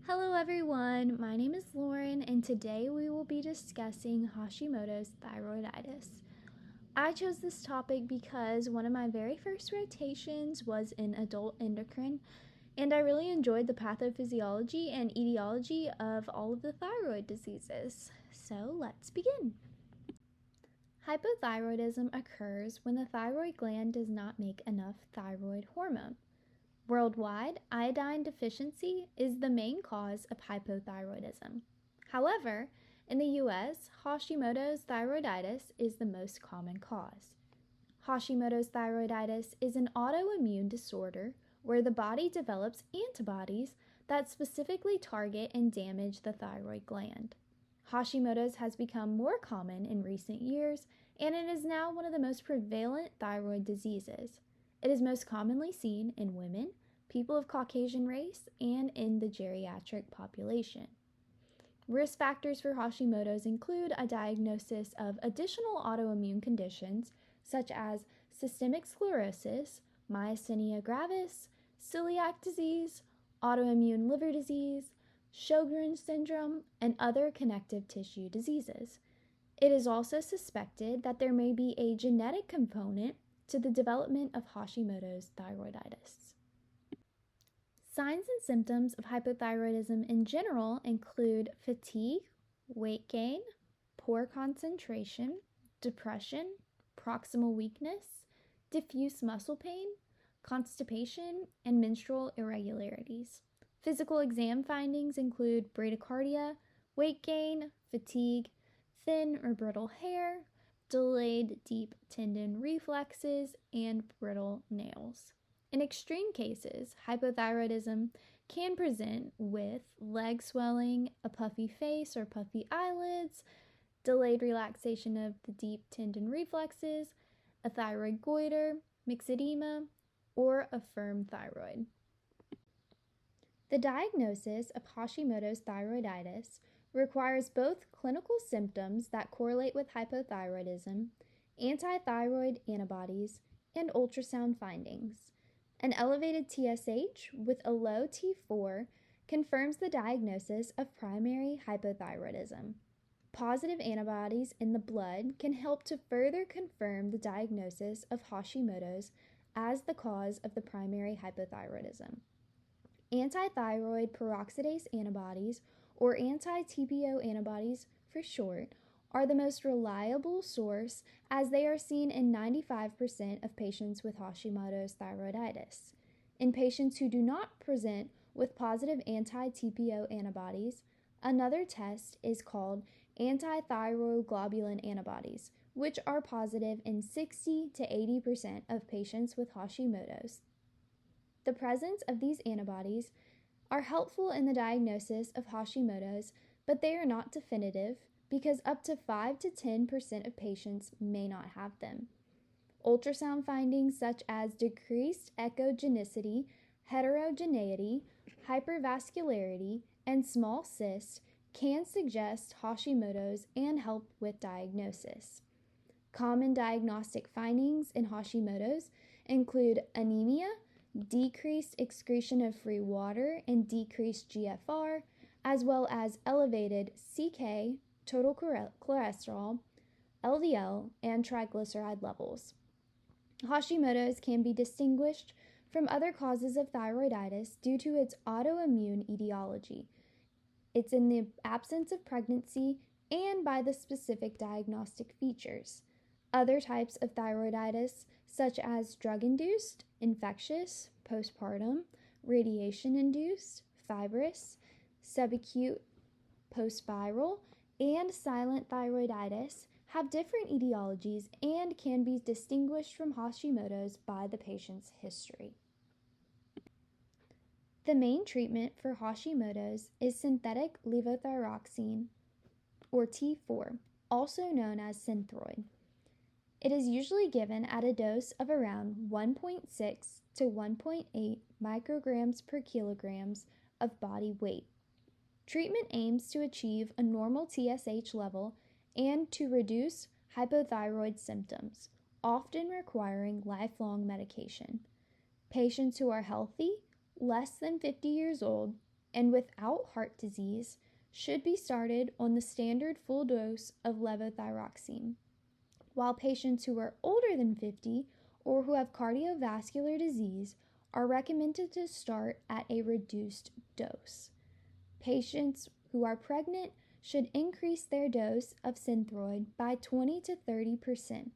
Hello everyone, my name is Lauren and today we will be discussing Hashimoto's thyroiditis. I chose this topic because one of my very first rotations was in adult endocrine and I really enjoyed the pathophysiology and etiology of all of the thyroid diseases. So let's begin. Hypothyroidism occurs when the thyroid gland does not make enough thyroid hormone. Worldwide, iodine deficiency is the main cause of hypothyroidism. However, in the US, Hashimoto's thyroiditis is the most common cause. Hashimoto's thyroiditis is an autoimmune disorder where the body develops antibodies that specifically target and damage the thyroid gland. Hashimoto's has become more common in recent years, and it is now one of the most prevalent thyroid diseases. It is most commonly seen in women, people of Caucasian race, and in the geriatric population. Risk factors for Hashimoto's include a diagnosis of additional autoimmune conditions such as systemic sclerosis, myasthenia gravis, celiac disease, autoimmune liver disease, Sjogren's syndrome, and other connective tissue diseases. It is also suspected that there may be a genetic component to the development of Hashimoto's thyroiditis. Signs and symptoms of hypothyroidism in general include fatigue, weight gain, poor concentration, depression, proximal weakness, diffuse muscle pain, constipation, and menstrual irregularities. Physical exam findings include bradycardia, weight gain, fatigue, thin or brittle hair, delayed deep tendon reflexes, and brittle nails. In extreme cases, hypothyroidism can present with leg swelling, a puffy face or puffy eyelids, delayed relaxation of the deep tendon reflexes, a thyroid goiter, myxedema, or a firm thyroid. The diagnosis of Hashimoto's thyroiditis requires both clinical symptoms that correlate with hypothyroidism, anti-thyroid antibodies, and ultrasound findings. An elevated TSH with a low T4 confirms the diagnosis of primary hypothyroidism. Positive antibodies in the blood can help to further confirm the diagnosis of Hashimoto's as the cause of the primary hypothyroidism. Anti-thyroid peroxidase antibodies, or anti-TPO antibodies for short, are the most reliable source as they are seen in 95% of patients with Hashimoto's thyroiditis. In patients who do not present with positive anti-TPO antibodies, another test is called anti-thyroglobulin antibodies, which are positive in 60 to 80% of patients with Hashimoto's. The presence of these antibodies are helpful in the diagnosis of Hashimoto's, but they are not definitive because up to 5 to 10% of patients may not have them. Ultrasound findings such as decreased echogenicity, heterogeneity, hypervascularity, and small cysts can suggest Hashimoto's and help with diagnosis. Common diagnostic findings in Hashimoto's include anemia, decreased excretion of free water, and decreased GFR, as well as elevated CK, total cholesterol, LDL, and triglyceride levels. Hashimoto's can be distinguished from other causes of thyroiditis due to its autoimmune etiology. It's in the absence of pregnancy and by the specific diagnostic features. Other types of thyroiditis, such as drug-induced, infectious, postpartum, radiation-induced, fibrous, subacute, post-viral, and silent thyroiditis, have different etiologies and can be distinguished from Hashimoto's by the patient's history. The main treatment for Hashimoto's is synthetic levothyroxine, or T4, also known as Synthroid. It is usually given at a dose of around 1.6 to 1.8 micrograms per kilograms of body weight. Treatment aims to achieve a normal TSH level and to reduce hypothyroid symptoms, often requiring lifelong medication. Patients who are healthy, less than 50 years old, and without heart disease should be started on the standard full dose of levothyroxine, while patients who are older than 50 or who have cardiovascular disease are recommended to start at a reduced dose. Patients who are pregnant should increase their dose of Synthroid by 20 to 30%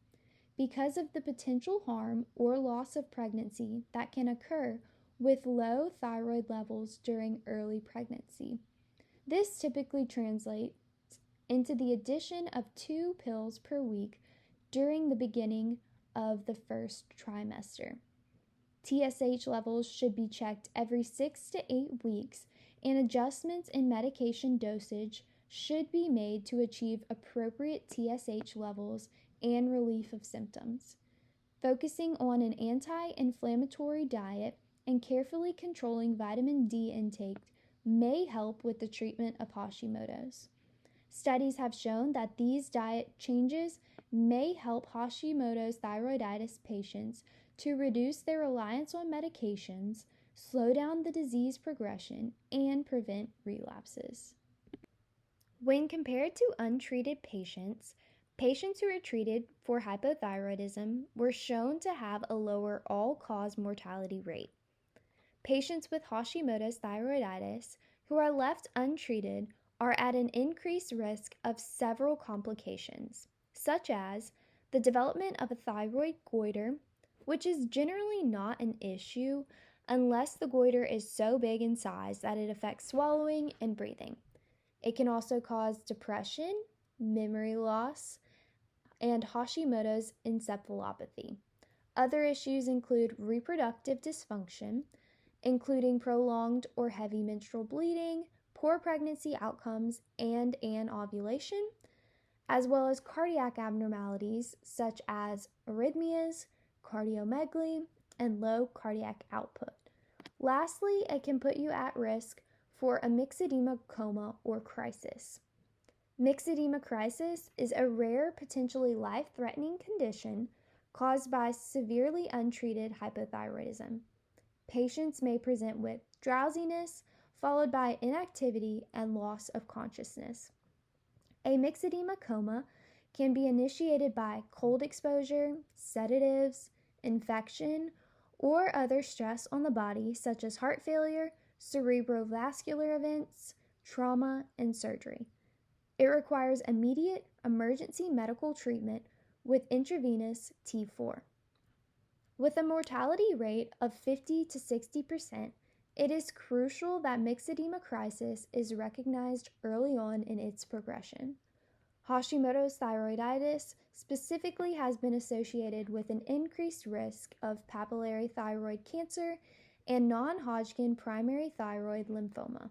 because of the potential harm or loss of pregnancy that can occur with low thyroid levels during early pregnancy. This typically translates into the addition of 2 pills per week during the beginning of the first trimester. TSH levels should be checked every 6 to 8 weeks, and adjustments in medication dosage should be made to achieve appropriate TSH levels and relief of symptoms. Focusing on an anti-inflammatory diet and carefully controlling vitamin D intake may help with the treatment of Hashimoto's. Studies have shown that these diet changes may help Hashimoto's thyroiditis patients to reduce their reliance on medications, slow down the disease progression, and prevent relapses. When compared to untreated patients, patients who were treated for hypothyroidism were shown to have a lower all-cause mortality rate. Patients with Hashimoto's thyroiditis who are left untreated are at an increased risk of several complications, such as the development of a thyroid goiter, which is generally not an issue unless the goiter is so big in size that it affects swallowing and breathing. It can also cause depression, memory loss, and Hashimoto's encephalopathy. Other issues include reproductive dysfunction, including prolonged or heavy menstrual bleeding, poor pregnancy outcomes, and anovulation, as well as cardiac abnormalities such as arrhythmias, cardiomegaly, and low cardiac output. Lastly, it can put you at risk for a myxedema coma or crisis. Myxedema crisis is a rare, potentially life-threatening condition caused by severely untreated hypothyroidism. Patients may present with drowsiness, followed by inactivity and loss of consciousness. A myxedema coma can be initiated by cold exposure, sedatives, infection, or other stress on the body such as heart failure, cerebrovascular events, trauma, and surgery. It requires immediate emergency medical treatment with intravenous T4. With a mortality rate of 50 to 60%, it is crucial that myxedema crisis is recognized early on in its progression. Hashimoto's thyroiditis specifically has been associated with an increased risk of papillary thyroid cancer and non-Hodgkin primary thyroid lymphoma.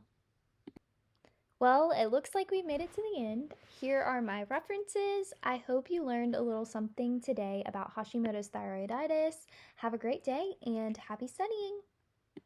Well, it looks like we've made it to the end. Here are my references. I hope you learned a little something today about Hashimoto's thyroiditis. Have a great day and happy studying!